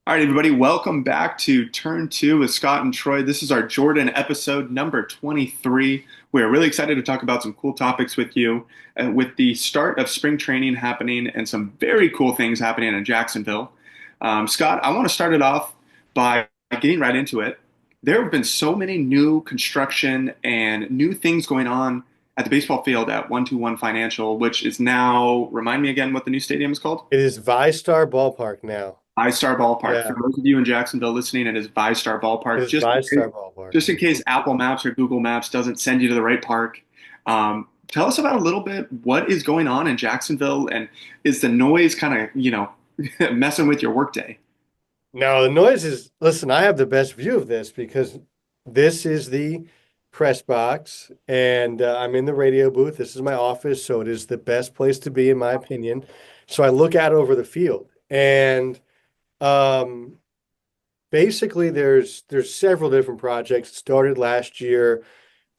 All right, everybody, welcome back to Turn 2 with Scott and Troy. This is our Jordan episode number 23. We're really excited to talk about some cool topics with you. With the start of spring training happening and some very cool things happening in Jacksonville. Scott, I want to start it off by getting right into it. There have been so many new construction and new things going on at the baseball field at 121 Financial, which is now, remind me again what the new stadium is called? It is VyStar Ballpark now. VyStar Ballpark. For Yeah, those of you in Jacksonville listening, it is VyStar it Ballpark. is VyStar Ballpark. Just in case Apple Maps or Google Maps doesn't send you to the right park. Tell us about a little bit what is going on in Jacksonville, and is the noise kind of, messing with your workday? No, the noise is, listen, I have the best view of this because this is the press box and I'm in the radio booth. This is my office, so it is the best place to be, in my opinion. So I look out over the field and um, basically there's several different projects. It started last year,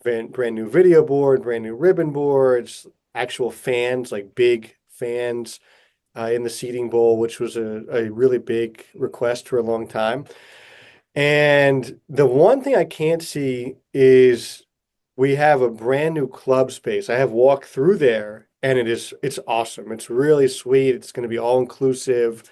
brand new video board, brand new ribbon boards, actual fans, like big fans in the seating bowl, which was a really big request for a long time. And the one thing I can't see is we have a brand new club space. I have walked through there and it's awesome. It's really sweet. It's going to be all inclusive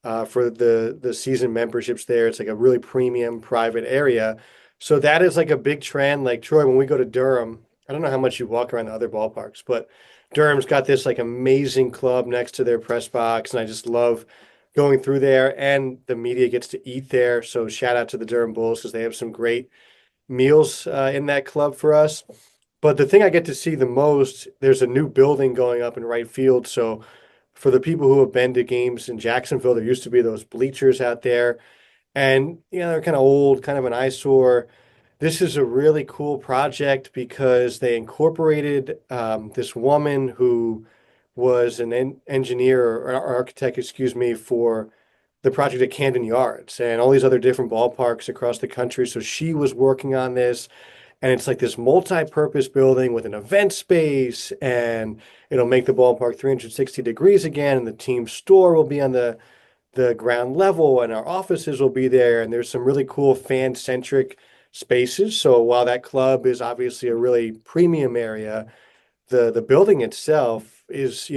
for the season memberships there. It's like a really premium private area. So that is like a big trend. Like Troy, when we go to Durham, I don't know how much you walk around the other ballparks, but Durham's got this like amazing club next to their press box, and I just love going through there. And the media gets to eat there. So shout out to the Durham Bulls because they have some great meals in that club for us. But the thing I get to see the most, there's a new building going up in right field. So for the people who have been to games in Jacksonville, there used to be those bleachers out there. And, they're kind of old, kind of an eyesore. This is a really cool project because they incorporated this woman who was an engineer or architect, excuse me, for the project at Camden Yards and all these other different ballparks across the country. So she was working on this, and it's like this multi-purpose building with an event space, and it'll make the ballpark 360 degrees again, and the team store will be on the ground level, and our offices will be there, and there's some really cool fan-centric spaces. So while that club is obviously a really premium area, the building itself is,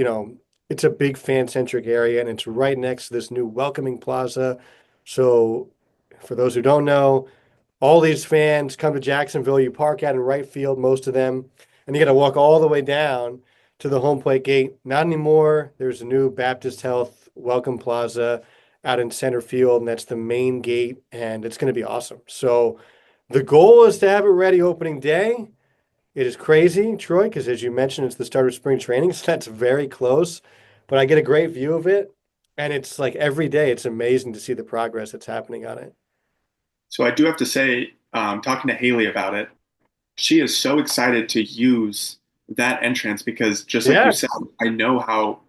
it's a big fan-centric area, and it's right next to this new welcoming plaza. So for those who don't know, all these fans come to Jacksonville. You park out in right field, most of them, and you got to walk all the way down to the home plate gate. Not anymore. There's a new Baptist Health Welcome Plaza out in center field, and that's the main gate, and it's going to be awesome. So the goal is to have it ready opening day. It is crazy, Troy, because as you mentioned, it's the start of spring training, so that's very close. But I get a great view of it, and it's like every day, it's amazing to see the progress that's happening on it. So I do have to say, talking to Haley about it, she is so excited to use that entrance because just like you Yeah, said, I know how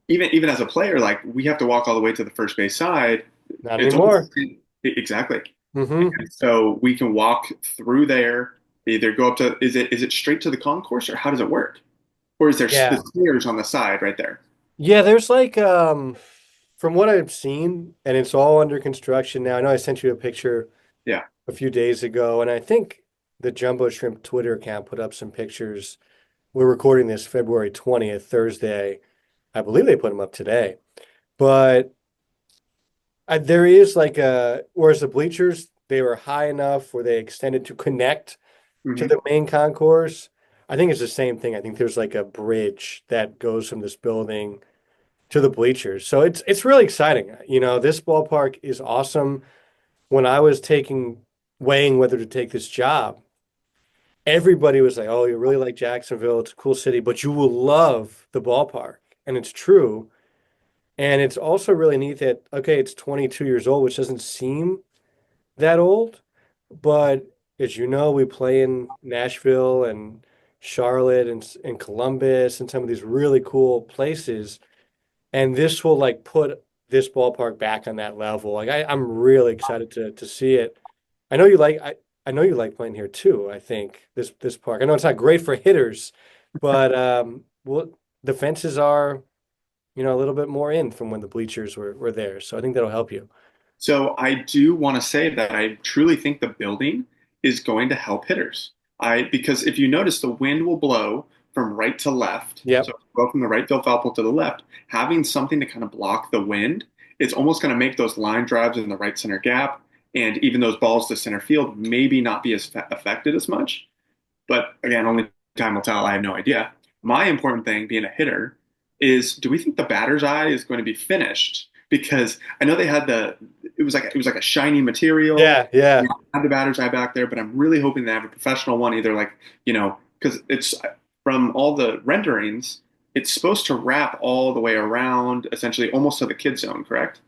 even as a player, like we have to walk all the way to the first base side. not It's almost anymore. exactly. Hmm. And so we can walk through there, either go up to is it straight to the concourse or how does it work? Or is there the Yeah. stairs on the side right there? Yeah, there's like from what I've seen, and it's all under construction now. I know I sent you a picture Yeah. a few days ago, and I think the Jumbo Shrimp Twitter account put up some pictures. We're recording this February 20th, Thursday. I believe they put them up today. But there is like whereas the bleachers, they were high enough where they extended to connect to Hmm. the main concourse. I think it's the same thing. I think there's like a bridge that goes from this building to the bleachers. So it's really exciting. This ballpark is awesome. When I was weighing whether to take this job, everybody was like, "Oh, you really like Jacksonville. It's a cool city, but you will love the ballpark." And it's true. And it's also really neat that, okay, it's 22 years old, which doesn't seem that old, but as you know, we play in Nashville and Charlotte and Columbus and some of these really cool places. And this will like put this ballpark back on that level. Like I'm really excited to see it. I know you like I know you like playing here too, I think, this park. I know it's not great for hitters, but well, the fences are, a little bit more in from when the bleachers were there. So I think that'll help you. So I do want to say that I truly think the building is going to help hitters. Because if you notice, the wind will blow from right to left. So Yep. if you go from the right field foul pole to the left. Having something to kind of block the wind, it's almost going to make those line drives in the right center gap and even those balls to center field maybe not be as affected as much. But again, only time will tell. I have no idea. My important thing, being a hitter, is do we think the batter's eye is going to be finished? Because I know they had it was like a shiny material. Yeah, yeah. You know, had the batter's eye back there, but I'm really hoping they have a professional one, either like because it's from all the renderings, it's supposed to wrap all the way around, essentially almost to the kid zone, correct?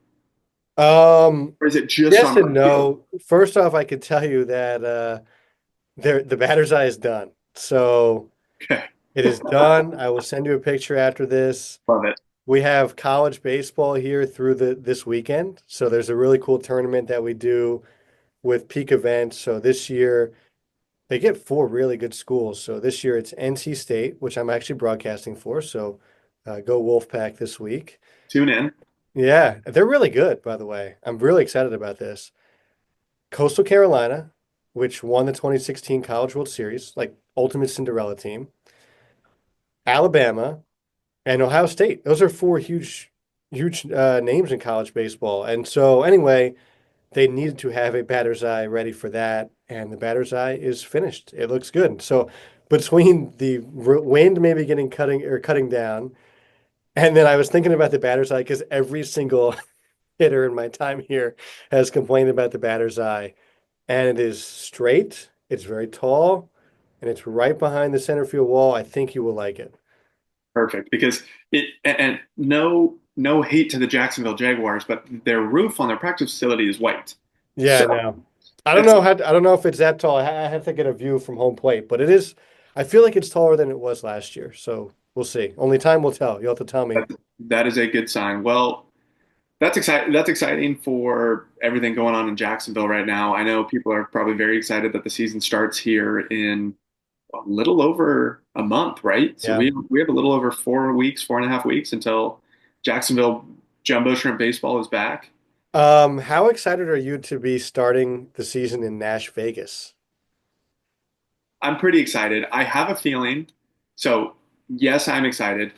Um, Or is it just yes on and right field? no. First off, I could tell you that the batter's eye is done. So Okay, it is done. I will send you a picture after this. love it. We have college baseball here through the this weekend. So there's a really cool tournament that we do with peak events. So this year they get four really good schools. So this year it's NC State, which I'm actually broadcasting for. So go Wolfpack this week. Tune in. Yeah, they're really good, by the way. I'm really excited about this. Coastal Carolina, which won the 2016 College World Series, like ultimate Cinderella team. Alabama and Ohio State. Those are four huge names in college baseball. And so, anyway, they needed to have a batter's eye ready for that, and the batter's eye is finished. It looks good. So, between the wind maybe getting cutting down, and then I was thinking about the batter's eye because every single hitter in my time here has complained about the batter's eye, and it is straight. It's very tall, and it's right behind the center field wall. I think you will like it. Perfect, because and no hate to the Jacksonville Jaguars, but their roof on their practice facility is white. Yeah, So no. I don't it's know how I don't know if it's that tall. I had to get a view from home plate, but it is. I feel like it's taller than it was last year. So we'll see. Only time will tell. You'll have to tell me. that, that is a good sign. Well, that's exciting. That's exciting for everything going on in Jacksonville right now. I know people are probably very excited that the season starts here in a little over a month, right? So Yeah. we have a little over 4 weeks, 4.5 weeks until Jacksonville Jumbo Shrimp Baseball is back. How excited are you to be starting the season in Nash Vegas? I'm pretty excited. I have a feeling. So yes, I'm excited.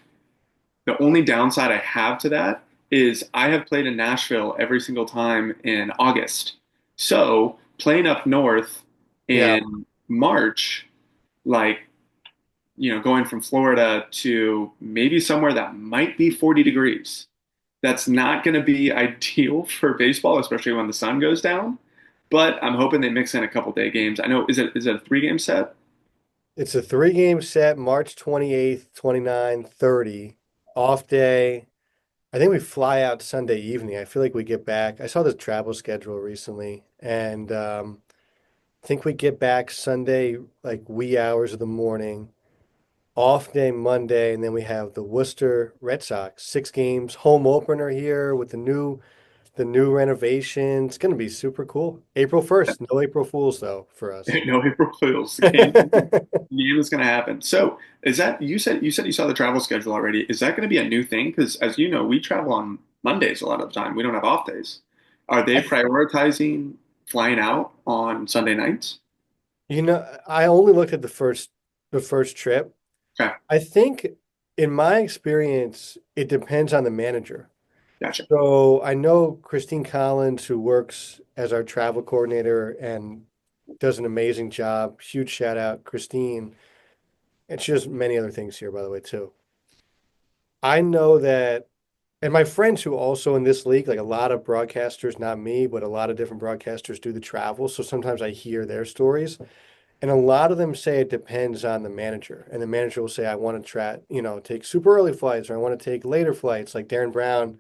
The only downside I have to that is I have played in Nashville every single time in August. So playing up north Yeah. in March, like, going from Florida to maybe somewhere that might be 40 degrees, that's not going to be ideal for baseball, especially when the sun goes down. But I'm hoping they mix in a couple day games. I know, is it a 3 game set? It's a three-game set, March 28th, 29, 30. Off day. I think we fly out Sunday evening. I feel like we get back. I saw the travel schedule recently, and I think we get back Sunday, like wee hours of the morning. Off day Monday, and then we have the Worcester Red Sox, 6 games, home opener here with the new renovation. It's gonna be super cool. April 1st, no April Fools though for us. No April Fools. The game is going to happen. So, is that you said you saw the travel schedule already? Is that going to be a new thing? Because as you know, we travel on Mondays a lot of the time. We don't have off days. Are they I, prioritizing flying out on Sunday nights? I only looked at the first trip. Okay, I think in my experience, it depends on the manager. gotcha. So I know Christine Collins, who works as our travel coordinator and does an amazing job. Huge shout out, Christine. And she does many other things here, by the way, too. I know that, and my friends who also in this league, like a lot of broadcasters, not me, but a lot of different broadcasters do the travel. So sometimes I hear their stories. And a lot of them say it depends on the manager. And the manager will say, I want to take super early flights or I want to take later flights. Like Darren Brown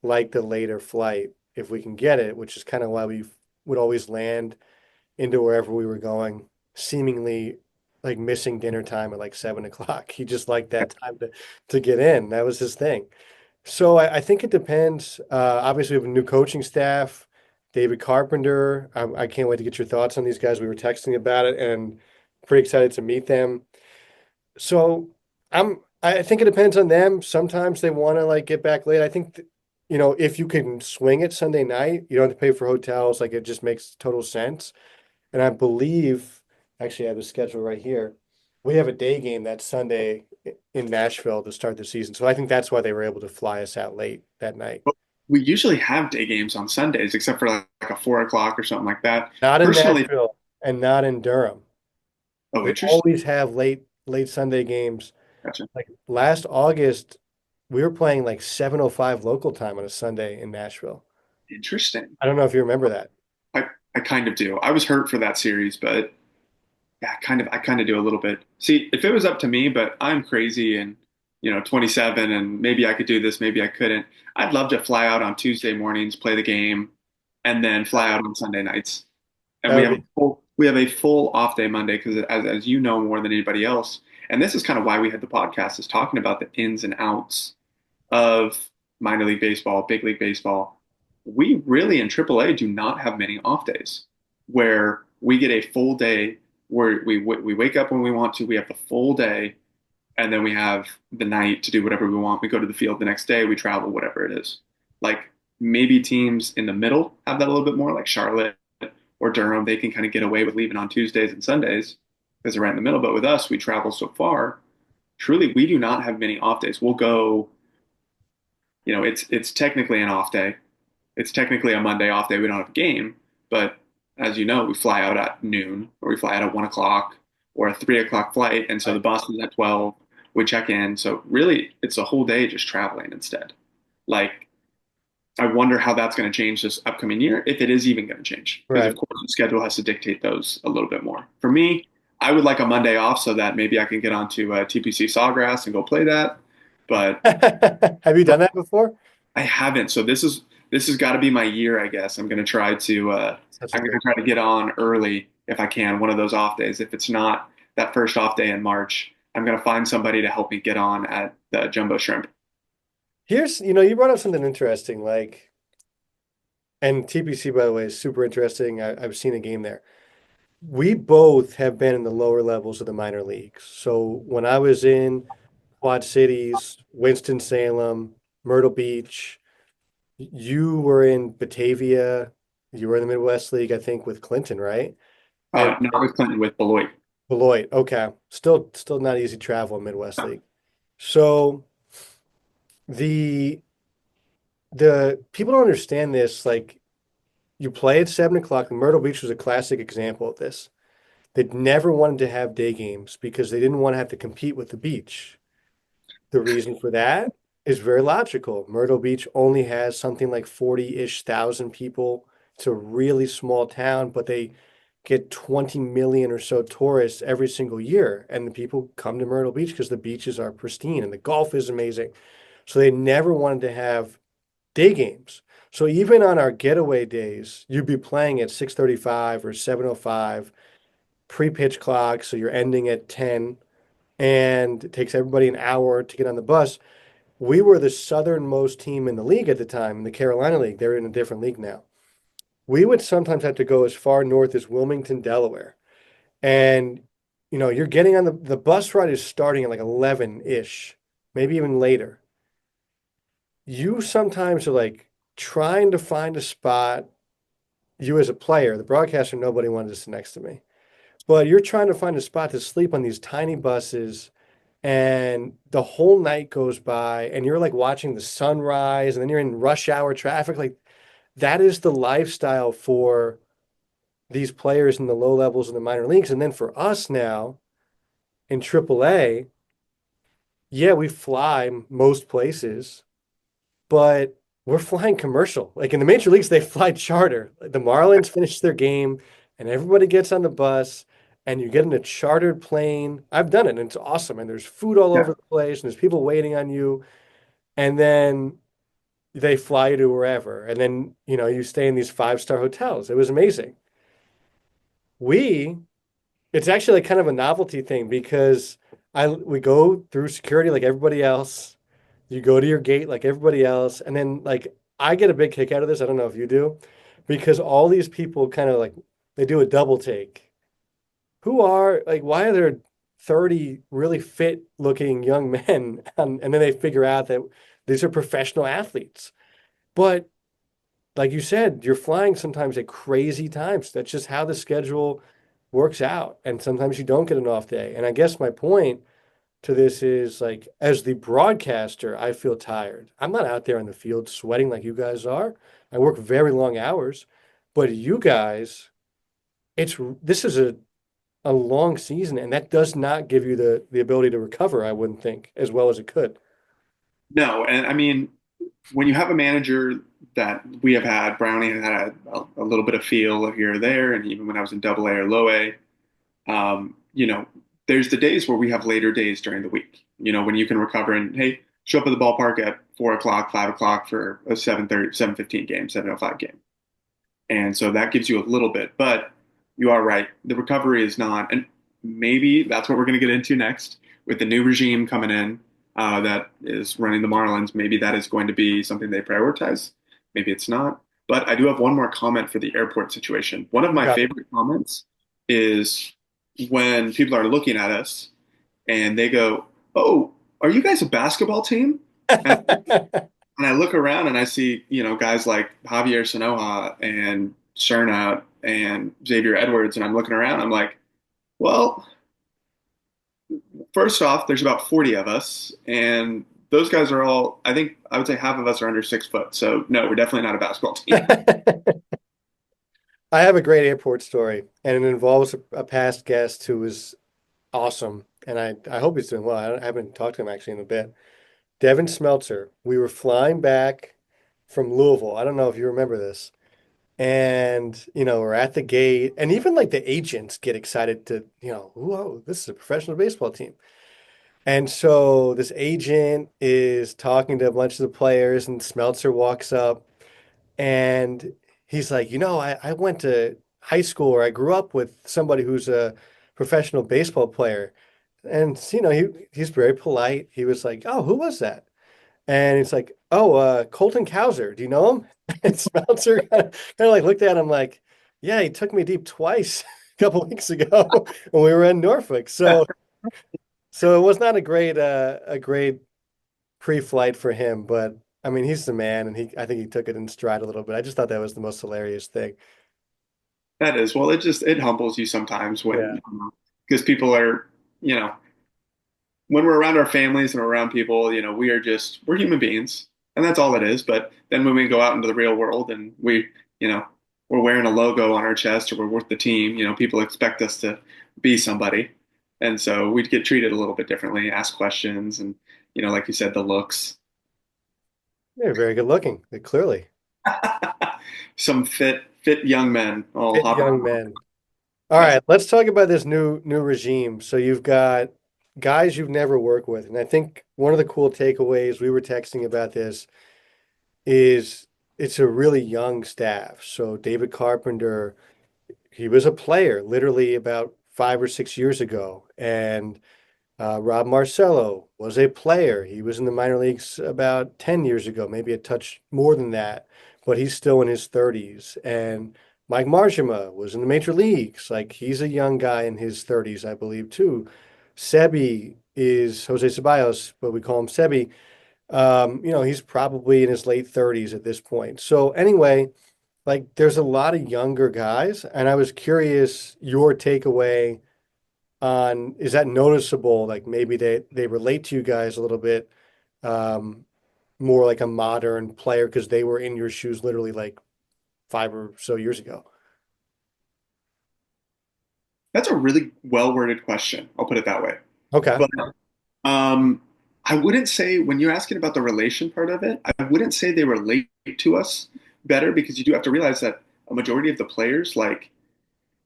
liked the later flight if we can get it, which is kind of why we would always land into wherever we were going, seemingly like missing dinner time at like 7 o'clock. He just liked that time to get in. That was his thing. So I think it depends. Obviously, we have a new coaching staff, David Carpenter. I can't wait to get your thoughts on these guys. We were texting about it and pretty excited to meet them. So I think it depends on them. Sometimes they want to like get back late. I think if you can swing it Sunday night, you don't have to pay for hotels. Like it just makes total sense. And I believe, actually, I have the schedule right here. We have a day game that Sunday in Nashville to start the season. So I think that's why they were able to fly us out late that night. But we usually have day games on Sundays, except for like a 4 o'clock or something like that. Not in Personally, Nashville and not in Durham. oh, We interesting. always have late Sunday games. Gotcha. Like last August, we were playing like 7:05 local time on a Sunday in Nashville. Interesting. I don't know if you remember that. I kind of do. I was hurt for that series, but yeah, I kind of do a little bit. See, if it was up to me, but I'm crazy and 27 and maybe I could do this, maybe I couldn't. I'd love to fly out on Tuesday mornings, play the game, and then fly out on Sunday nights. And That would be we have a full off day Monday because as you know more than anybody else, and this is kind of why we had the podcast is talking about the ins and outs of minor league baseball, big league baseball. We really in AAA do not have many off days where we get a full day where we wake up when we want to, we have the full day, and then we have the night to do whatever we want. We go to the field the next day, we travel, whatever it is. Like maybe teams in the middle have that a little bit more, like Charlotte or Durham, they can kind of get away with leaving on Tuesdays and Sundays because they're right in the middle. But with us, we travel so far. Truly, we do not have many off days. We'll go, it's technically an off day. It's technically a Monday off day. We don't have a game, but as you know, we fly out at noon or we fly out at 1 o'clock or a 3 o'clock flight. And so the right. bus is at 12. We check in. So really, it's a whole day just traveling instead. Like, I wonder how that's going to change this upcoming year, if it is even going to change. Because of Right. course, the schedule has to dictate those a little bit more. For me, I would like a Monday off so that maybe I can get onto TPC Sawgrass and go play that. But Have you done that before? I haven't. So this has got to be my year, I guess. Such a I'm gonna great try to place. get on early if I can, one of those off days. If it's not that first off day in March, I'm gonna find somebody to help me get on at the Jumbo Shrimp. You brought up something interesting, like, and TPC, by the way, is super interesting. I've seen a game there. We both have been in the lower levels of the minor leagues. So when I was in Quad Cities, Winston-Salem, Myrtle Beach, you were in Batavia, you were in the Midwest League, I think, with Clinton, right? And Not with Clinton, with Beloit. Beloit. Okay. Still not easy travel in Midwest League. So the the people don't understand this. Like you play at 7 o'clock. Myrtle Beach was a classic example of this. They never wanted to have day games because they didn't want to have to compete with the beach. The reason for that is very logical. Myrtle Beach only has something like 40-ish thousand people. It's a really small town, but they get 20 million or so tourists every single year. And the people come to Myrtle Beach because the beaches are pristine and the golf is amazing. So they never wanted to have day games. So even on our getaway days, you'd be playing at 6:35 or 7:05 pre-pitch clock, so you're ending at 10, and it takes everybody an hour to get on the bus. We were the southernmost team in the league at the time, in the Carolina League. They're in a different league now. We would sometimes have to go as far north as Wilmington, Delaware. And you're getting on the bus ride is starting at like 11-ish, maybe even later. You sometimes are like trying to find a spot. You as a player, the broadcaster, nobody wanted to sit next to me. But you're trying to find a spot to sleep on these tiny buses, and the whole night goes by, and you're like watching the sunrise, and then you're in rush hour traffic. Like that is the lifestyle for these players in the low levels in the minor leagues. And then for us now in AAA, yeah, we fly most places, but we're flying commercial. Like in the major leagues, they fly charter. The Marlins finish their game and everybody gets on the bus and you get in a chartered plane. I've done it and it's awesome. And there's food all Yeah. over the place and there's people waiting on you. And then they fly you to wherever. And then, you stay in these five-star hotels. It was amazing. We, it's actually like kind of a novelty thing because we go through security like everybody else. You go to your gate like everybody else, and then like I get a big kick out of this. I don't know if you do, because all these people kind of like they do a double take. Who are like why are there 30 really fit looking young men? And then they figure out that these are professional athletes. But like you said, you're flying sometimes at crazy times. That's just how the schedule works out. And sometimes you don't get an off day. And I guess my point to this is like, as the broadcaster, I feel tired. I'm not out there in the field sweating like you guys are. I work very long hours, but you guys, it's this is a long season, and that does not give you the ability to recover, I wouldn't think, as well as it could. No, and I mean, when you have a manager that we have had, Brownie had a little bit of feel here or there, and even when I was in Double A or Low A, you know, there's the days where we have later days during the week. You know, when you can recover and hey, show up at the ballpark at 4 o'clock, 5 o'clock for a 7:30, 7:15 game, 7:05 game. And so that gives you a little bit, but you are right. The recovery is not, and maybe that's what we're going to get into next with the new regime coming in that is running the Marlins. Maybe that is going to be something they prioritize. Maybe it's not. But I do have one more comment for the airport situation. One of my Okay. favorite comments is when people are looking at us and they go, "Oh, are you guys a basketball team?" And and I look around and I see, guys like Javier Sanoja and Cerna and Xavier Edwards, and I'm looking around. I'm like, well, first off, there's about 40 of us, and those guys are all, I think I would say half of us are under 6 foot. So no, we're definitely not a basketball team. I have a great airport story, and it involves a past guest who was awesome, and I hope he's doing well. I haven't talked to him actually in a bit. Devin Smeltzer. We were flying back from Louisville. I don't know if you remember this. And, we're at the gate, and even like the agents get excited to, whoa, this is a professional baseball team. And so this agent is talking to a bunch of the players, and Smeltzer walks up and he's like, I went to high school or I grew up with somebody who's a professional baseball player. And, he's very polite. He was like, oh, who was that? And it's like, oh, Colton Cowser, do you know him? And Smeltzer kind of like looked at him like, yeah, he took me deep twice a couple weeks ago when we were in Norfolk. So it was not a great pre-flight for him, but I mean, he's the man, and I think he took it in stride a little bit. I just thought that was the most hilarious thing. That is, well, it humbles you sometimes Yeah. when, because people are, you know, when we're around our families and around people, we're human beings, and that's all it is. But then when we go out into the real world and you know, we're wearing a logo on our chest or we're with the team, people expect us to be somebody, and so we get treated a little bit differently, ask questions, and like you said, the looks. They're very good looking, clearly. Some fit young men all Fit hopping. young men. All Yes, right, let's talk about this new regime. So you've got guys you've never worked with, and I think one of the cool takeaways we were texting about this is it's a really young staff. So David Carpenter, he was a player literally about 5 or 6 years ago, and Rob Marcello was a player. He was in the minor leagues about 10 years ago, maybe a touch more than that, but he's still in his 30s. And Mike Marjama was in the major leagues. Like he's a young guy in his 30s, I believe, too. Sebi is Jose Ceballos, but we call him Sebi. He's probably in his late 30s at this point. So anyway, like there's a lot of younger guys, and I was curious your takeaway on is that noticeable? Like maybe they relate to you guys a little bit um, more like a modern player because they were in your shoes literally like 5 or so years ago. that's a really well worded question. I'll put it that way. Okay. But Um, I wouldn't say when you're asking about the relation part of it, I wouldn't say they relate to us better because you do have to realize that a majority of the players, like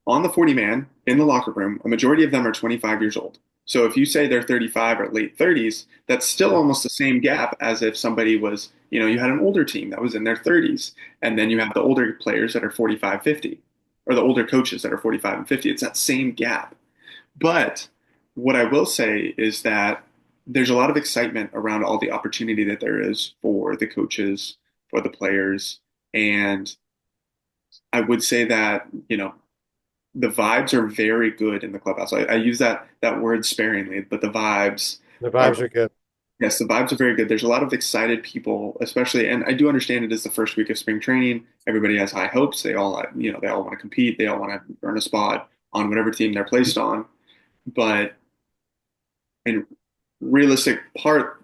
on the 40 man in the locker room, a majority of them are 25 years old. So if you say they're 35 or late 30s, that's still almost the same gap as if somebody was, you had an older team that was in their 30s, and then you have the older players that are 45, 50, or the older coaches that are 45 and 50. It's that same gap. But what I will say is that there's a lot of excitement around all the opportunity that there is for the coaches, for the players. And I would say that, the vibes are very good in the clubhouse. I use that word sparingly, but the vibes The are vibes are good. Yes, the vibes are very good. There's a lot of excited people, especially, and I do understand it is the first week of spring training. Everybody has high hopes. They all, they all want to compete. They all want to earn a spot on whatever team they're placed on. But in realistic part,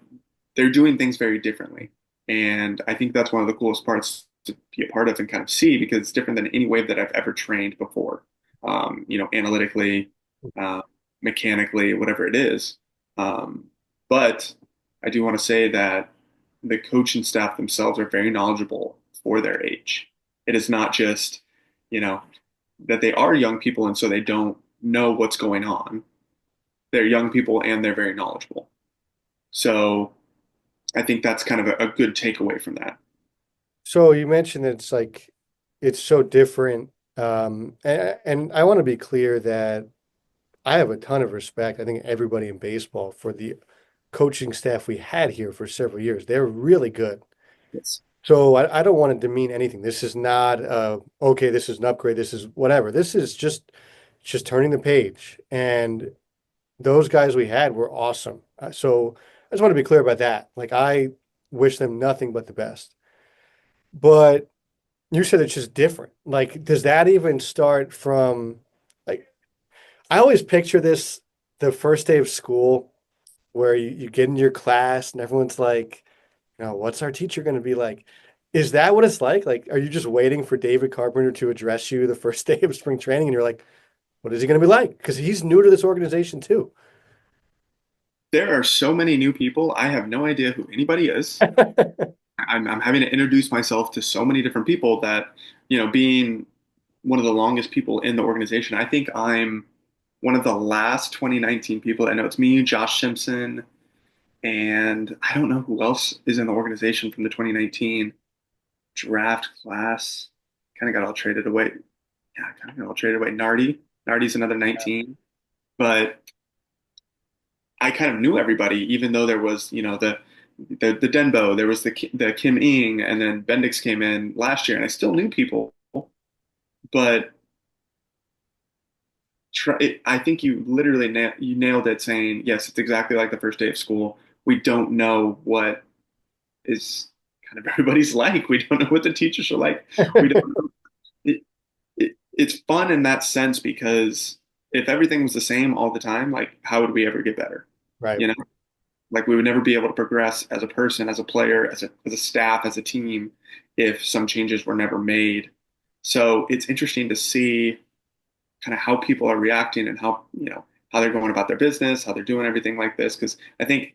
they're doing things very differently. And I think that's one of the coolest parts to be a part of and kind of see because it's different than any wave that I've ever trained before. Analytically, uh, mechanically, whatever it is. But I do want to say that the coaching staff themselves are very knowledgeable for their age. It is not just, you know, that they are young people and so they don't know what's going on. They're young people and they're very knowledgeable. So I think that's kind of a good takeaway from that. So you mentioned that it's like it's so different. And I want to be clear that I have a ton of respect. I think everybody in baseball for the coaching staff we had here for several years. They're really good. Yes. So I don't want to demean anything. This is not okay, this is an upgrade, this is whatever. This is just turning the page. And those guys we had were awesome. So I just want to be clear about that. Like I wish them nothing but the best. But you said it's just different. Like, does that even start from like I always picture this the first day of school where you get in your class and everyone's like, what's our teacher going to be like? Is that what it's like? Like, are you just waiting for David Carpenter to address you the first day of spring training and you're like, what is he going to be like? Because he's new to this organization too. There are so many new people. I have no idea who anybody is. I'm having to introduce myself to so many different people that, being one of the longest people in the organization, I think I'm one of the last 2019 people. I know it's me, Josh Simpson, and I don't know who else is in the organization from the 2019 draft class. Kind of got all traded away. Yeah, kind of got all traded away. Nardi's another 19, but I kind of knew everybody, even though there was, the Denbo, there was the Kim Ing, and then Bendix came in last year, and I still knew people. But I think you literally you nailed it, saying yes, it's exactly like the first day of school. We don't know what is kind of everybody's like. We don't know what the teachers are like. We don't know. It's fun in that sense because if everything was the same all the time, like how would we ever get better? Right. You know, like we would never be able to progress as a person, as a player, as a staff, as a team if some changes were never made. So it's interesting to see kind of how people are reacting and how they're going about their business, how they're doing everything like this. Because I think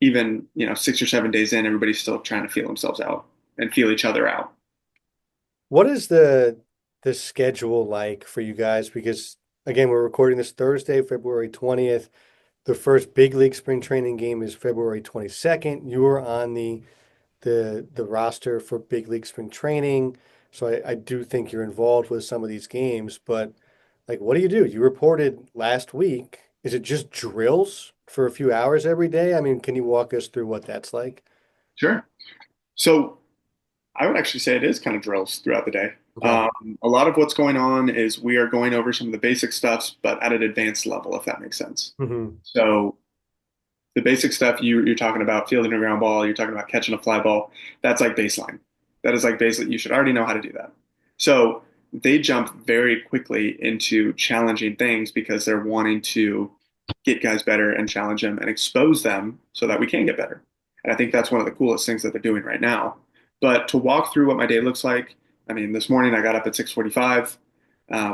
even 6 or 7 days in, everybody's still trying to feel themselves out and feel each other out. What is the schedule like for you guys? Because again, we're recording this Thursday, February 20th. The first big league spring training game is February 22nd. You were on the roster for big league spring training. So I do think you're involved with some of these games, but like what do? You reported last week. Is it just drills for a few hours every day? I mean, can you walk us through what that's like? Sure. So I would actually say it is kind of drills throughout the day. Okay. A lot of what's going on is we are going over some of the basic stuffs, but at an advanced level, if that makes sense. Hmm. So the basic stuff you're talking about, fielding a ground ball, you're talking about catching a fly ball, that's like baseline. That is like basic. You should already know how to do that. So they jump very quickly into challenging things because they're wanting to get guys better and challenge them and expose them so that we can get better. And I think that's one of the coolest things that they're doing right now. But to walk through what my day looks like, I mean, this morning I got up at 6:45,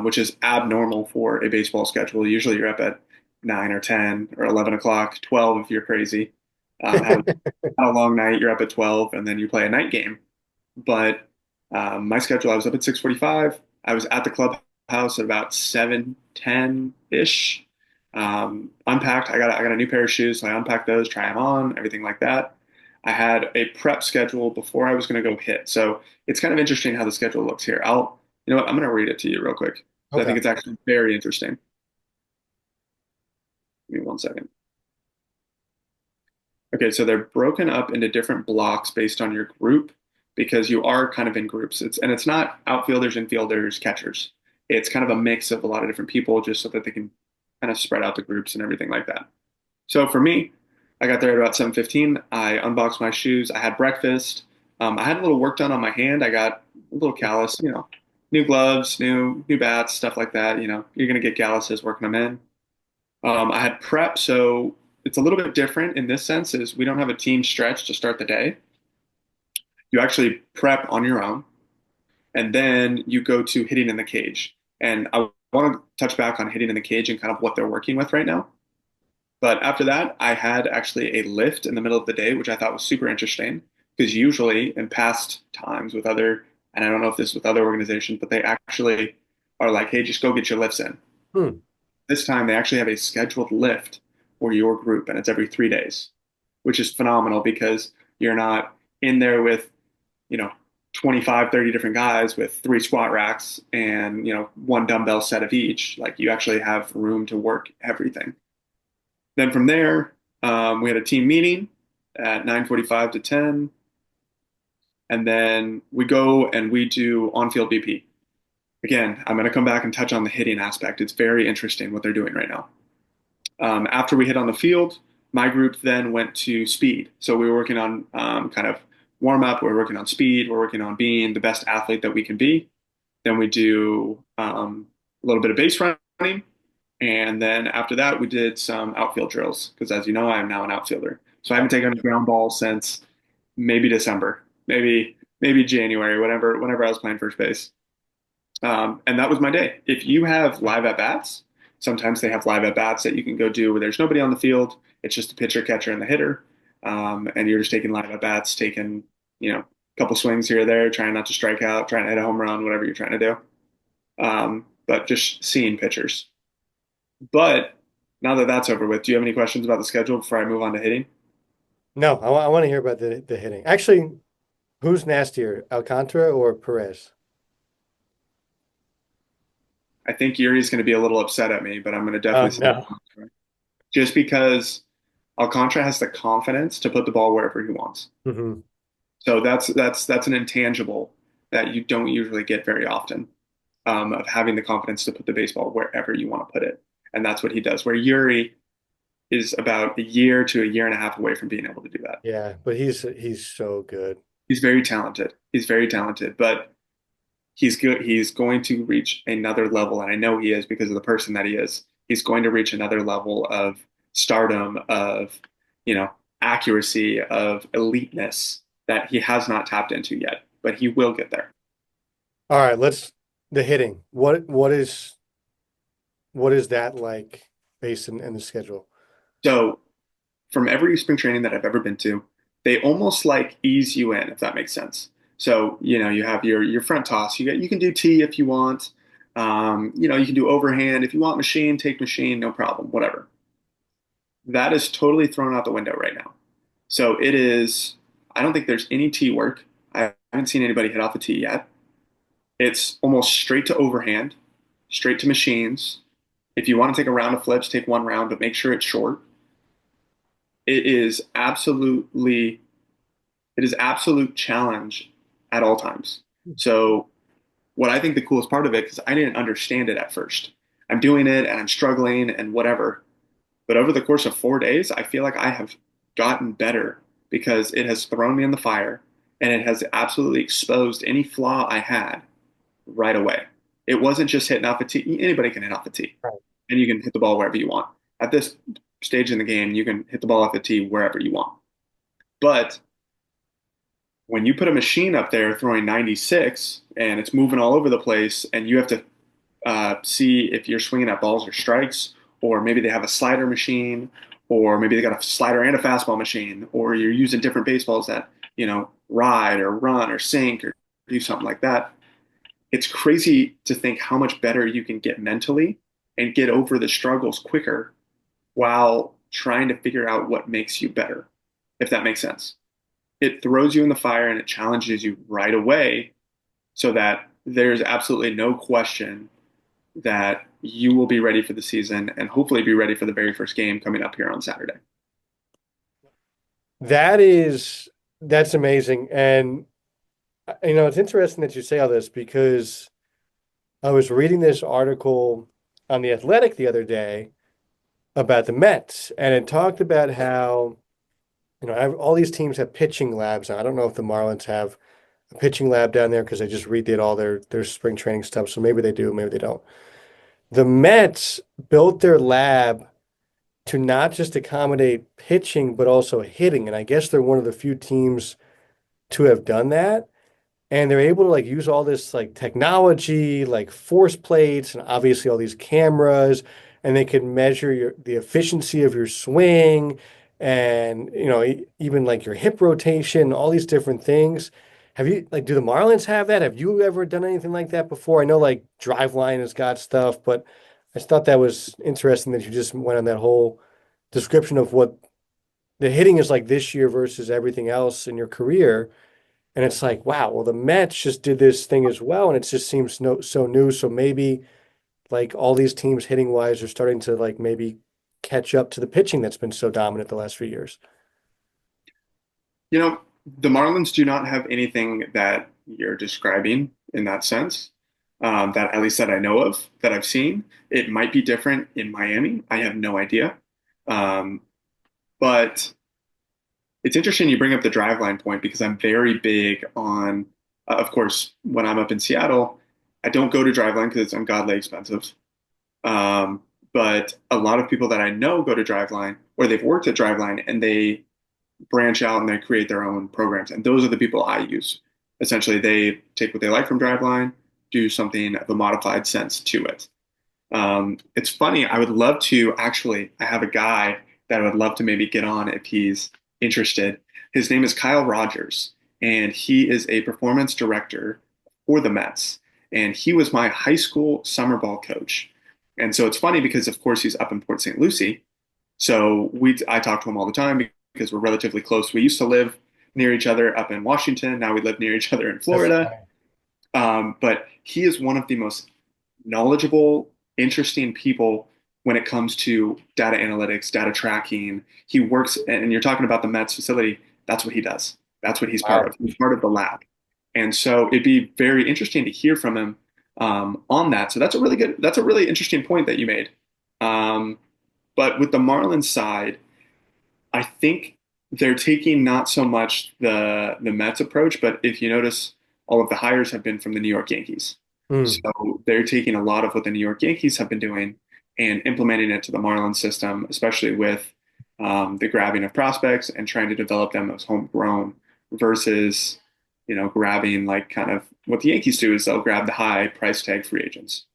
which is abnormal for a baseball schedule. Usually you're up at 9 or 10 or 11 o'clock, 12 if you're crazy. Had a long night, you're up at 12, and then you play a night game. But my schedule, I was up at 6:45. I was at the clubhouse at about 7:10 ish. Unpacked. I got a new pair of shoes, so I unpacked those, try them on, everything like that. I had a prep schedule before I was going to go hit. So it's kind of interesting how the schedule looks here. You know what? I'm going to read it to you real quick. So I Okay. think it's actually very interesting. Give me one second. Okay, so they're broken up into different blocks based on your group because you are kind of in groups. It's not outfielders, infielders, catchers. It's kind of a mix of a lot of different people just so that they can kind of spread out the groups and everything like that. So for me, I got there at about 7:15. I unboxed my shoes. I had breakfast. I had a little work done on my hand. I got a little callus, new gloves, new bats, stuff like that. You're gonna get calluses working them in. I had prep, so it's a little bit different in this sense is we don't have a team stretch to start the day. You actually prep on your own, and then you go to hitting in the cage. And I want to touch back on hitting in the cage and kind of what they're working with right now. But after that, I had actually a lift in the middle of the day, which I thought was super interesting because usually in past times with other, and I don't know if this is with other organizations, but they actually are like, hey, just go get your lifts in. Hmm. This time they actually have a scheduled lift for your group, and it's every 3 days, which is phenomenal because you're not in there with, you know, 25, 30 different guys with three squat racks and, one dumbbell set of each. Like you actually have room to work everything. Then from there, we had a team meeting at 9:45 to 10, and then we go and we do on-field BP. Again, I'm going to come back and touch on the hitting aspect. It's very interesting what they're doing right now. After we hit on the field, my group then went to speed. So we were working on kind of warm up. We're working on speed. We're working on being the best athlete that we can be. Then we do a little bit of base running. And then after that, we did some outfield drills because, as you know, I am now an outfielder. So I haven't taken a ground ball since maybe December, maybe January, whenever I was playing first base. And that was my day. If you have live at bats, sometimes they have live at bats that you can go do where there's nobody on the field. It's just the pitcher, catcher, and the hitter. And you're just taking live at bats, taking, a couple swings here or there, trying not to strike out, trying to hit a home run, whatever you're trying to do. But just seeing pitchers. But now that that's over with, do you have any questions about the schedule before I move on to hitting? No, I want to hear about the hitting. Actually, who's nastier, Alcantara or Perez? I think Yuri's going to be a little upset at me, but I'm going to Oh definitely say no. Alcantara. Just because Alcantara has the confidence to put the ball wherever he wants. Hmm. So that's an intangible that you don't usually get very often, of having the confidence to put the baseball wherever you want to put it. And that's what he does. Where Yuri is about a year to a year and a half away from being able to do that. Yeah, but he's so good. He's very talented. He's very talented, but he's good. He's going to reach another level, and I know he is because of the person that he is. He's going to reach another level of stardom, of accuracy, of eliteness that he has not tapped into yet, but he will get there. All right, let's the hitting. What is that like based in the schedule? So, from every spring training that I've ever been to, they almost like ease you in, if that makes sense. So, you have your front toss. You can do T if you want. You can do overhand if you want machine, take machine, no problem, whatever. That is totally thrown out the window right now. So it is, I don't think there's any tee work. I haven't seen anybody hit off a tee yet. It's almost straight to overhand, straight to machines. If you want to take a round of flips, take one round, but make sure it's short. It is absolutely, it is absolute challenge at all times. So what I think the coolest part of it, because I didn't understand it at first. I'm doing it and I'm struggling and whatever. But over the course of 4 days, I feel like I have gotten better because it has thrown me in the fire and it has absolutely exposed any flaw I had right away. It wasn't just hitting off a tee. Anybody can hit off a tee Right. and you can hit the ball wherever you want. At this stage in the game, you can hit the ball off a tee wherever you want. But when you put a machine up there throwing 96 and it's moving all over the place and you have to see if you're swinging at balls or strikes, or maybe they have a slider machine, or maybe they got a slider and a fastball machine, or you're using different baseballs that, ride or run or sink or do something like that. It's crazy to think how much better you can get mentally and get over the struggles quicker while trying to figure out what makes you better, if that makes sense. It throws you in the fire and it challenges you right away so that there's absolutely no question that you will be ready for the season and hopefully be ready for the very first game coming up here on Saturday. That's amazing. And it's interesting that you say all this because I was reading this article on The Athletic the other day about the Mets, and it talked about how all these teams have pitching labs now. I don't know if the Marlins have a pitching lab down there because they just redid all their spring training stuff. So maybe they do, maybe they don't. The Mets built their lab to not just accommodate pitching, but also hitting. And I guess they're one of the few teams to have done that. And they're able to like use all this like technology, like force plates, and obviously all these cameras, and they can measure the efficiency of your swing, and even like your hip rotation, all these different things. Have you like do the Marlins have that? Have you ever done anything like that before? I know like Driveline has got stuff, but I just thought that was interesting that you just went on that whole description of what the hitting is like this year versus everything else in your career. And it's like, wow, well, the Mets just did this thing as well, and it just seems so new. So maybe like all these teams hitting wise are starting to like maybe catch up to the pitching that's been so dominant the last few years. You know, the Marlins do not have anything that you're describing in that sense, that at least that I know of, that I've seen. It might be different in Miami. I have no idea. Um, but it's interesting you bring up the driveline point because I'm very big on, of course, when I'm up in Seattle, I don't go to driveline because it's ungodly expensive. Um, but a lot of people that I know go to driveline or they've worked at driveline and they branch out and they create their own programs. And those are the people I use. Essentially, they take what they like from driveline, do something of a modified sense to it. It's funny. I would love to actually. I have a guy that I would love to maybe get on if he's interested. His name is Kyle Rogers, and he is a performance director for the Mets. And he was my high school summer ball coach. And so it's funny because, of course, he's up in Port St. Lucie. So I talk to him all the time because we're relatively close. We used to live near each other up in Washington. Now we live near each other in That's Florida. funny. But he is one of the most knowledgeable, interesting people when it comes to data analytics, data tracking. He works, and you're talking about the Mets facility. That's what he does. That's what he's part Wow. of. He's part of the lab. And so it'd be very interesting to hear from him on that. So that's a really interesting point that you made. Um, but with the Marlins side, I think they're taking not so much the Mets approach, but if you notice, all of the hires have been from the New York Yankees. Hmm. So they're taking a lot of what the New York Yankees have been doing and implementing it to the Marlins system, especially with the grabbing of prospects and trying to develop them as homegrown versus, grabbing like kind of what the Yankees do is they'll grab the high price tag free agents.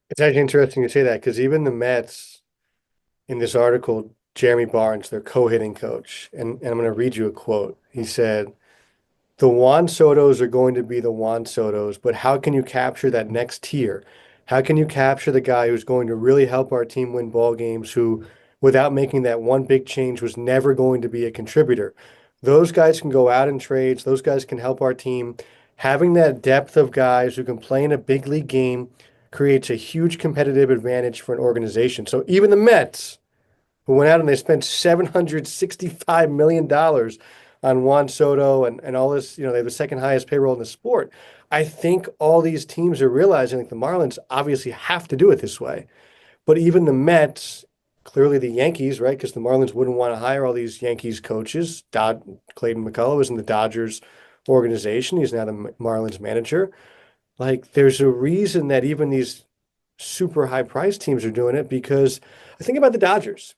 It's actually interesting to say that because even the Mets in this article, Jeremy Barnes, their co-hitting coach, and I'm going to read you a quote. He said, the Juan Sotos are going to be the Juan Sotos, but how can you capture that next tier? How can you capture the guy who's going to really help our team win ball games, who, without making that one big change, was never going to be a contributor? Those guys can go out in trades. Those guys can help our team. Having that depth of guys who can play in a big league game creates a huge competitive advantage for an organization. So even the Mets, who went out and they spent $765 million on Juan Soto and all this, they have the second highest payroll in the sport. I think all these teams are realizing like the Marlins obviously have to do it this way. But even the Mets, clearly the Yankees, right? Because the Marlins wouldn't want to hire all these Yankees coaches. Clayton McCullough was in the Dodgers organization. He's now the Marlins manager. Like there's a reason that even these super high price teams are doing it because I think about the Dodgers.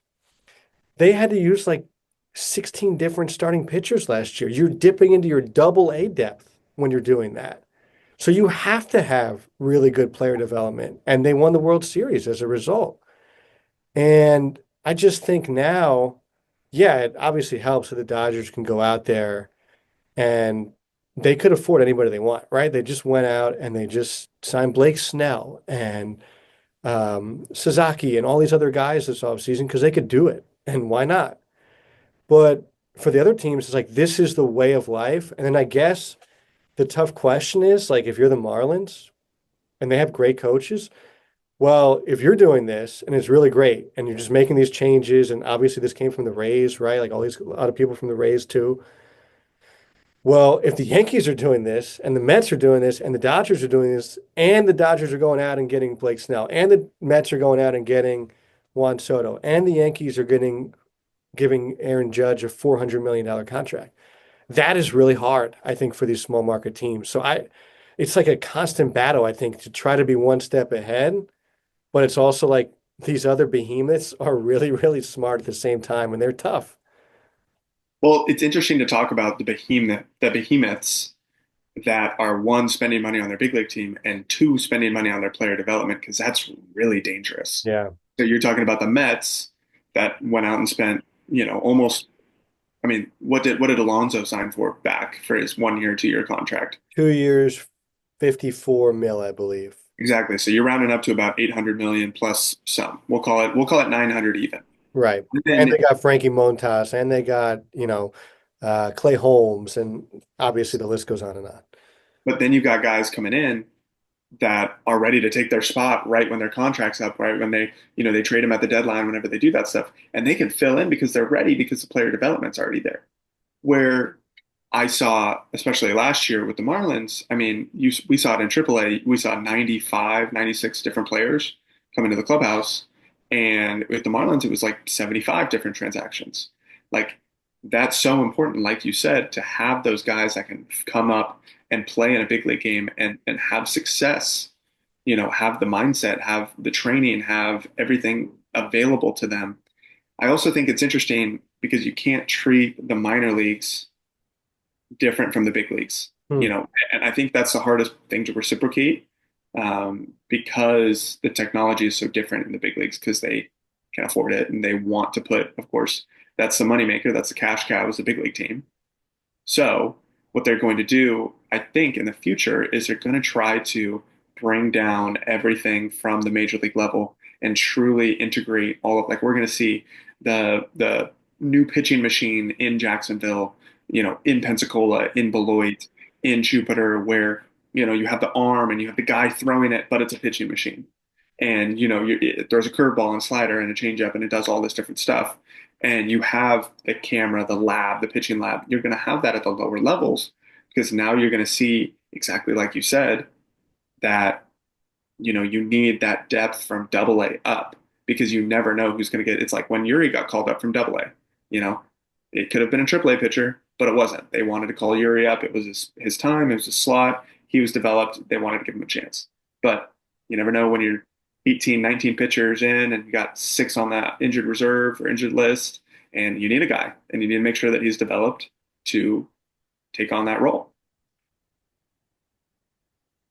They had to use like 16 different starting pitchers last year. You're dipping into your double A depth when you're doing that. So you have to have really good player development. And they won the World Series as a result. And I just think now, yeah, it obviously helps that the Dodgers can go out there and they could afford anybody they want, right? They just went out and they just signed Blake Snell and Sasaki and all these other guys this offseason because they could do it. And why not? But for the other teams, it's like this is the way of life. And then I guess the tough question is like if you're the Marlins and they have great coaches, well, if you're doing this and it's really great and you're just making these changes, and obviously this came from the Rays, right? Like a lot of people from the Rays too. Well, if the Yankees are doing this and the Mets are doing this and the Dodgers are doing this and the Dodgers are going out and getting Blake Snell and the Mets are going out and getting Juan Soto and the Yankees are getting giving Aaron Judge a $400 million contract. That is really hard, I think, for these small market teams. It's like a constant battle, I think, to try to be one step ahead, but it's also like these other behemoths are really, really smart at the same time, and they're tough. Well, it's interesting to talk about the behemoths that are one spending money on their big league team and two spending money on their player development because that's really dangerous. Yeah. So you're talking about the Mets that went out and spent, almost. I mean, what did Alonso sign for back for his 1 year, 2 year contract? 2 years, 54 mil, I believe. Exactly. So you're rounding up to about 800 million plus some. We'll call it 900 even. Right. And And then they got Frankie Montas and they got, Clay Holmes, and obviously the list goes on and on. but then you've got guys coming in that are ready to take their spot right when their contract's up, right when they trade them at the deadline whenever they do that stuff, and they can fill in because they're ready because the player development's already there. Where I saw, especially last year with the Marlins, I mean, we saw it in AAA. We saw 95, 96 different players come into the clubhouse. And with the Marlins, it was like 75 different transactions. Like, that's so important, like you said, to have those guys that can come up and play in a big league game and have success, have the mindset, have the training, have everything available to them. I also think it's interesting because you can't treat the minor leagues different from the big leagues, Hmm. and I think that's the hardest thing to reciprocate because the technology is so different in the big leagues because they can afford it and they want to put, of course, that's the moneymaker, that's the cash cow is the big league team. So what they're going to do, I think, in the future is they're going to try to bring down everything from the major league level and truly integrate all of like we're going to see the new pitching machine in Jacksonville, in Pensacola, in Beloit, in Jupiter, where you have the arm and you have the guy throwing it, but it's a pitching machine. And it throws a curveball and slider and a changeup, and it does all this different stuff and you have the camera, the lab, the pitching lab, you're going to have that at the lower levels because now you're going to see exactly like you said that you need that depth from double A up because you never know who's going to get it's like when Yuri got called up from double A, you know, it could have been a triple A pitcher, but it wasn't. They wanted to call Yuri up. It was his time, it was his slot. He was developed. They wanted to give him a chance. But you never know when you're 18, 19 pitchers in and you got six on that injured reserve or injured list, and you need a guy and you need to make sure that he's developed to take on that role.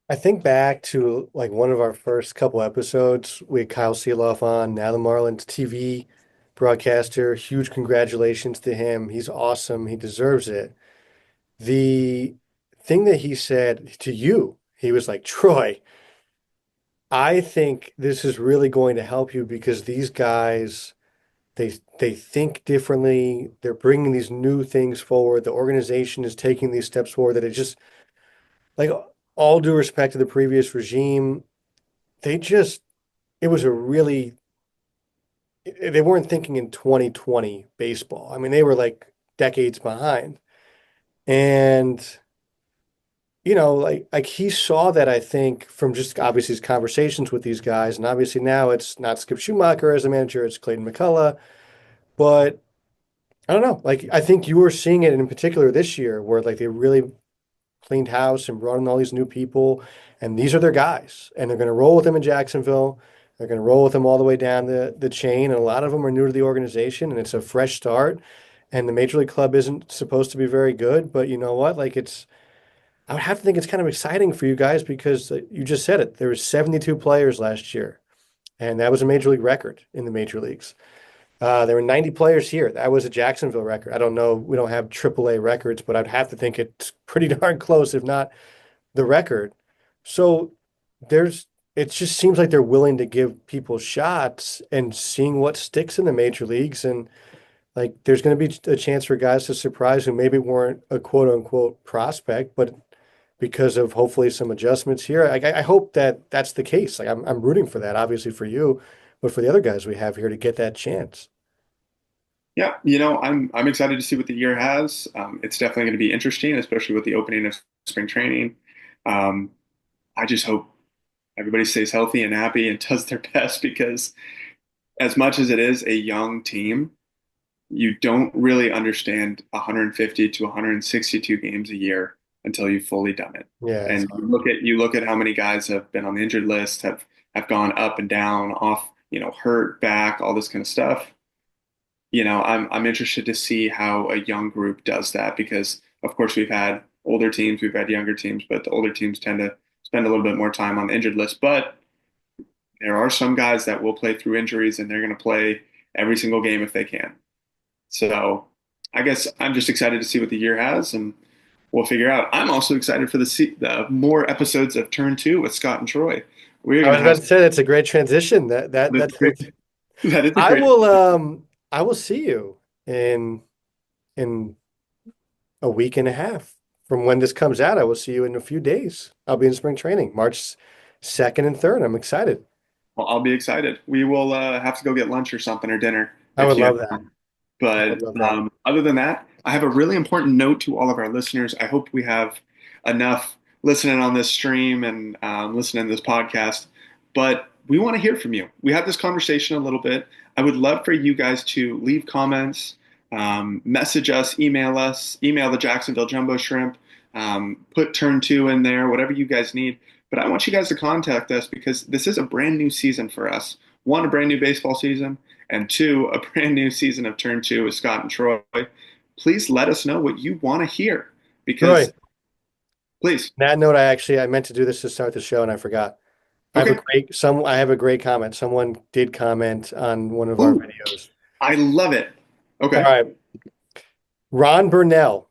I think back to like one of our first couple episodes, we had Kyle Seeloff on, now the Marlins TV broadcaster. Huge congratulations to him. He's awesome. He deserves it. The thing that he said to you, he was like, Troy, I think this is really going to help you because these guys, they think differently. They're bringing these new things forward. The organization is taking these steps forward that it just like all due respect to the previous regime, they just it was a really they weren't thinking in 2020 baseball. I mean, they were like decades behind. And like he saw that I think from just obviously his conversations with these guys, and obviously now it's not Skip Schumacher as a manager, it's Clayton McCullough. But I don't know. Like I think you were seeing it in particular this year, where like they really cleaned house and brought in all these new people, and these are their guys, and they're going to roll with them in Jacksonville. They're going to roll with them all the way down the chain, and a lot of them are new to the organization, and it's a fresh start. And the Major League Club isn't supposed to be very good, but you know what? Like I would have to think it's kind of exciting for you guys because you just said it. There was 72 players last year, and that was a major league record in the major leagues. There were 90 players here. That was a Jacksonville record. I don't know. We don't have AAA records, but I'd have to think it's pretty darn close, if not the record. So there's, it just seems like they're willing to give people shots and seeing what sticks in the major leagues. And like, there's going to be a chance for guys to surprise who maybe weren't a quote unquote prospect, but because of hopefully some adjustments here, I hope that that's the case. Like, I'm rooting for that, obviously for you, but for the other guys we have here to get that chance. Yeah, I'm excited to see what the year has. It's definitely going to be interesting, especially with the opening of spring training. Um, I just hope everybody stays healthy and happy and does their best because as much as it is a young team, you don't really understand 150 to 162 games a year until you've fully done it. Yeah, it's And hard. you look at how many guys have been on the injured list, have gone up and down, off, hurt, back, all this kind of stuff. I'm interested to see how a young group does that because, of course, we've had older teams, we've had younger teams, but the older teams tend to spend a little bit more time on the injured list. But there are some guys that will play through injuries and they're going to play every single game if they can. So I guess I'm just excited to see what the year has and we'll figure out. I'm also excited for the more episodes of Turn Two with Scott and Troy. We're I going was to about have to say that's a great transition. that That's great. is a great. I will see you in a week and a half from when this comes out. I will see you in a few days. I'll be in spring training, March 2nd and 3rd. I'm excited. Well, I'll be excited. We will have to go get lunch or something or dinner I if would you love that. I would But love that. other than that, I have a really important note to all of our listeners. I hope we have enough listening on this stream and listening to this podcast. But we want to hear from you. We had this conversation a little bit. I would love for you guys to leave comments, message us, email the Jacksonville Jumbo Shrimp, put turn two in there, whatever you guys need. But I want you guys to contact us because this is a brand new season for us. One, a brand new baseball season and two, a brand new season of Turn Two with Scott and Troy. Please let us know what you want to hear Troy, because please. that note, I meant to do this to start the show and I forgot. Okay. I have a great comment. Someone did comment on one of our Ooh, videos. I love it. All Okay. right. Ron Burnell.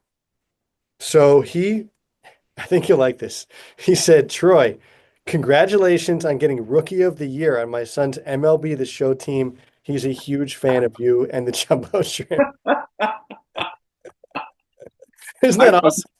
So I think you'll like this. He said, Troy, congratulations on getting Rookie of the Year on my son's MLB The Show team. He's a huge fan of you and the Jumbo Shrimp. Isn't I that awesome?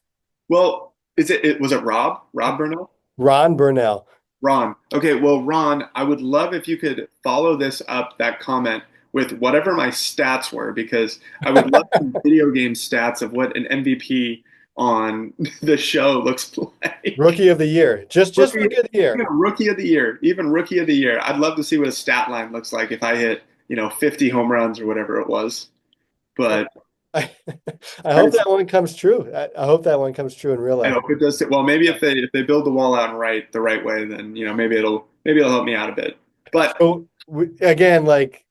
well, was it Rob Burnell? Ron Burnell. Ron. Okay, well, Ron, I would love if you could follow this up, that comment, with whatever my stats were, because I would love some video game stats of what an MVP on the show looks like. Rookie of the Year. Just Rookie, Rookie of the Year. even rookie of the year, even rookie of the year. I'd love to see what a stat line looks like if I hit, 50 home runs or whatever it was. But I, I I, hope that one comes true. I hope that one comes true in real I life. hope it does. Well, maybe if they build the wall out the right way, then maybe it'll help me out a bit. But So again, like,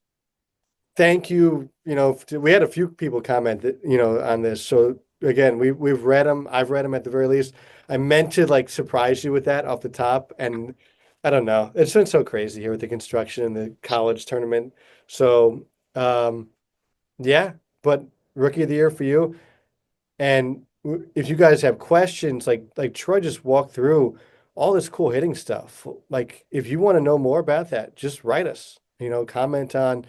thank you. We had a few people comment that, on this. So again, we've read them. I've read them at the very least. I meant to like surprise you with that off the top, and I don't know. It's been so crazy here with the construction and the college tournament. So yeah, but Rookie of the Year for you. And if you guys have questions, like Troy just walked through all this cool hitting stuff. Like if you want to know more about that, just write us. Comment on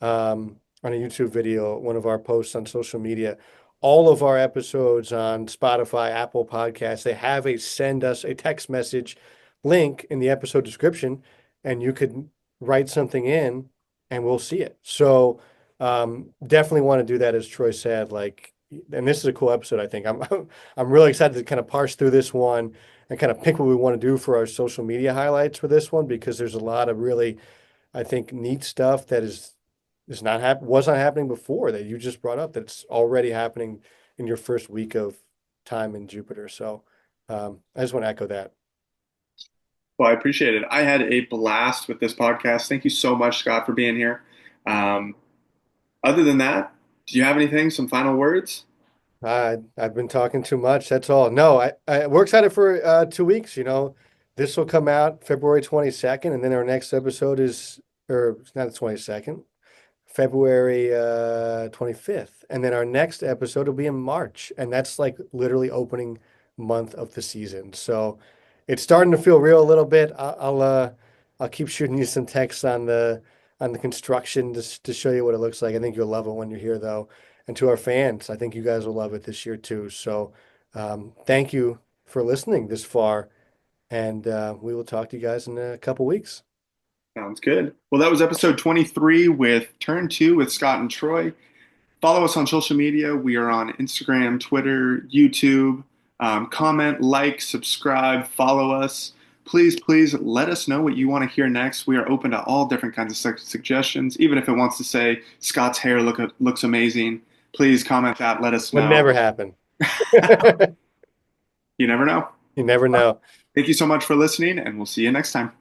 a YouTube video, one of our posts on social media. All of our episodes on Spotify, Apple Podcasts, they have a send us a text message link in the episode description, and you could write something in and we'll see it. So definitely want to do that, as Troy said. Like, and this is a cool episode, I think. I'm really excited to kind of parse through this one and kind of pick what we want to do for our social media highlights for this one because there's a lot of really, I think, neat stuff that was not happening before that you just brought up that's already happening in your first week of time in Jupiter. So I just want to echo that. well, I appreciate it. I had a blast with this podcast. Thank you so much, Scott, for being here. Um, other than that, do you have anything? Some final words? I've been talking too much. That's all. No, we're excited for 2 weeks. This will come out February 22nd, and then our next episode or it's not the 22nd, February 25th. And then our next episode will be in March. And that's like literally opening month of the season. So it's starting to feel real a little bit. I'll keep shooting you some texts on the construction to show you what it looks like. I think you'll love it when you're here though. And to our fans, I think you guys will love it this year too. So thank you for listening this far. And we will talk to you guys in a couple weeks. Sounds good. Well, that was episode 23 with Turn Two with Scott and Troy. Follow us on social media. We are on Instagram, Twitter, YouTube. Comment, like, subscribe, follow us. Please let us know what you want to hear next. We are open to all different kinds of suggestions, even if it wants to say Scott's hair looks amazing. Please comment that. Let us Would know. never happen. You never know. You never know. Thank you so much for listening, and we'll see you next time.